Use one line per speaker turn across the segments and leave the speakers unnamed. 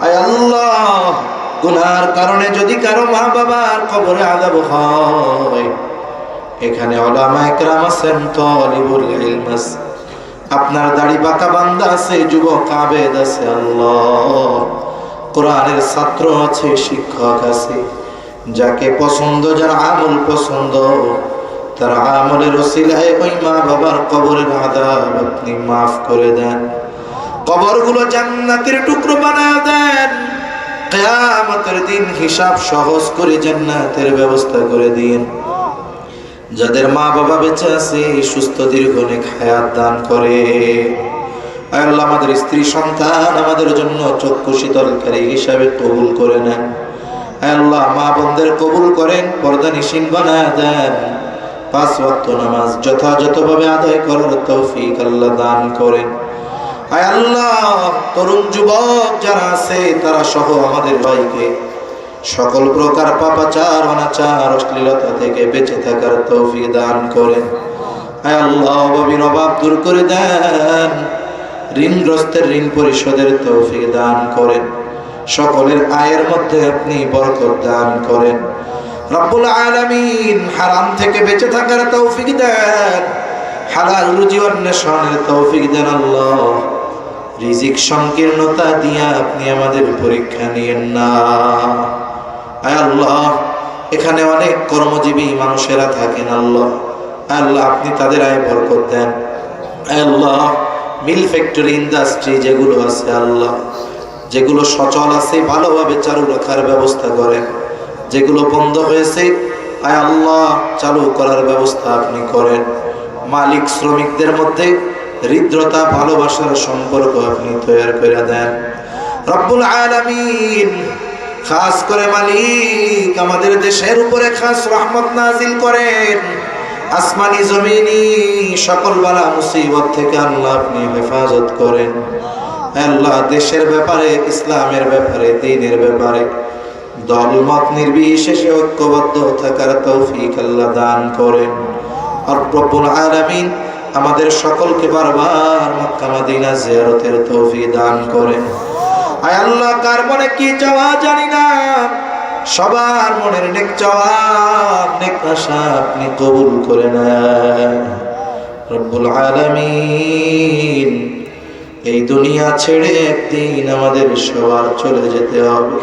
আয় আল্লাহ, গুনার কারণে যদি কারো মা বাবার কবরে আযাব হয়, এখানে উলামা ইকরাম আছেন, তালিবুল ইলম আছে, আপনার দাড়ি পাকা বান্দা আছে, যুবক আবেদ আছে, আল্লাহ কোরআনের ছাত্র আছে, শিক্ষক আছে, যাকে পছন্দ, যার আমল পছন্দ, তার আমলের ওসিলায় ওই মা বাবার কবরের আযাব আপনি মাফ করে দেন, কবরগুলো জান্নাতের টুকরো বানায় দেন, কিয়ামতের দিন হিসাব সহজ করে জান্নাতের ব্যবস্থা করে দিন। যাদের মা বাবা বেঁচে আছে সুস্থ দীর্ঘ নেক হায়াত দান করে। আয় আল্লাহ, আমাদের স্ত্রী সন্তান আমাদের জন্য চক্ষু শীতলকারী হিসাবে কবুল করে নেন। আয় আল্লাহ, মা বোনদের কবুল করেন, পর্দানিশীন বানায় দেন, 5 ওয়াক্ত নামাজ যথাযথভাবে আদায় করার তৌফিক আল্লাহ দান করেন। আয় আল্লাহ, তরুণ যুবক যারা আছে তারা সহ আমাদের ভাইকে সকল প্রকার পাপাচার, অনাচার, অশ্লীলতা থেকে বেঁচে থাকার তৌফিক দান করেন। আয় আল্লাহ, অভাবীর অভাব দূর করে দেন, ঋণগ্রস্তের ঋণ পরিশোধের তৌফিক দান করেন, সকলের আয়ের মধ্যে আপনি বরকত দান করেন। রব্বুল আলামিন, হারাম থেকে বেঁচে থাকার তৌফিক দেন, হালাল রুজি অন্বেষণের তৌফিক দেন। আল্লাহ, রিজিক সংকীর্ণতা দিয়া আপনি আমাদের পরীক্ষা নিয়েন না। আয় আল্লাহ, এখানে অনেক কর্মজীবী মানুষেরা থাকেন, আল্লাহ আল্লাহ আপনি তাদের আয় বরকত দেন। আয় আল্লাহ, মিল ফ্যাক্টরি ইন্ডাস্ট্রি যেগুলো আছে আল্লাহ, যেগুলো সচল আছে ভালোভাবে চালু রাখার ব্যবস্থা করেন, যেগুলো বন্ধ হয়েছে আয় আল্লাহ চালু করার ব্যবস্থা আপনি করেন। মালিক শ্রমিকদের মধ্যে হৃদ্রতা, ভালোবাসার সম্পর্ক আপনি তৈরি করে দেন। রব্বুল আলামিন, খাস করে মালিক আমাদের দেশের উপরে খাস রহমত নাজিল করেন, আসমানি জমিনি সকল বালা মুসিবত থেকে আল্লাহ আপনি হেফাজত করেন। আল্লাহ, দেশের ব্যাপারে, ইসলামের ব্যাপারে, দ্বীনের ব্যাপারে দলমত নির্বিশেষে ঐক্যবদ্ধ থাকার তৌফিক আল্লাহ দান করেন। আর রব্বুল আলামিন, আমাদের সকলকে বারবার মক্কা মদিনা জিয়ারতের তৌফিক দান করেন। আয় আল্লাহ, কার মনে কি চাওয়া জানি না, সবার মনের নেক চাওয়া, নেক আশা আপনি কবুল করে নেন। রব্বুল আলামিন, এই দুনিয়া ছেড়ে একদিন আমাদের সবার চলে যেতে হবে।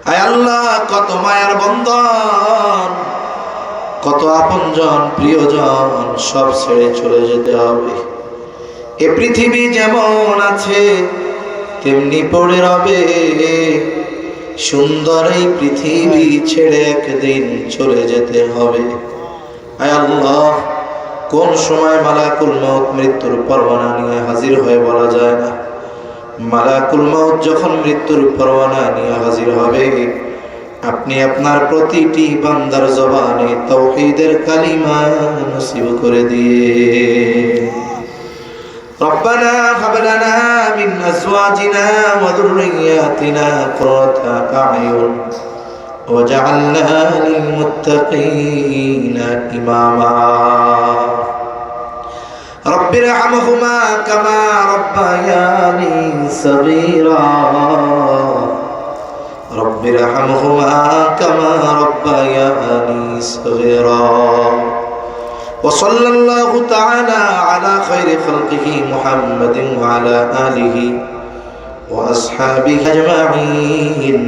আয় আল্লাহ, কত মায়ার বন্ধন, কত আপনজন, প্রিয়জন সব ছেড়ে চলে যেতে হবে। এ পৃথিবী যেমন আছে তেমনি পড়ে রবে, সুন্দর এই পৃথিবী ছেড়ে একদিন চলে যেতে হবে। আয় আল্লাহ, কোন সময় মালাকুল মউত মৃত্যুর পরোয়ানা নিয়ে হাজির হয়ে বলা যায় না। মালাকুল মউত যখন মৃত্যুর পরোয়ানা নিয়ে হাজির হবে, আপনি আপনার প্রতিটি বান্দার জবানে তাওহীদের কালিমা নসিব করে দিয়ে। রব্বানা হাব লানা মিন আজওয়াজিনা ওয়া যুররিয়াতিনা কুররাতা আ'য়ুন ওয়াজআলনা লিল মুত্তাকিনা ইমামা। রব্বিরহামহুমা কামা রব্বায়ানি সগীরা। রব্বিরহামহুমা কামা রব্বায়ানি সগীরা। وصلى الله تعالى على خير خلقه محمد وعلى آله وأصحابه أجمعين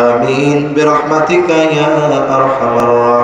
آمين برحمتك يا أرحم الراحمين.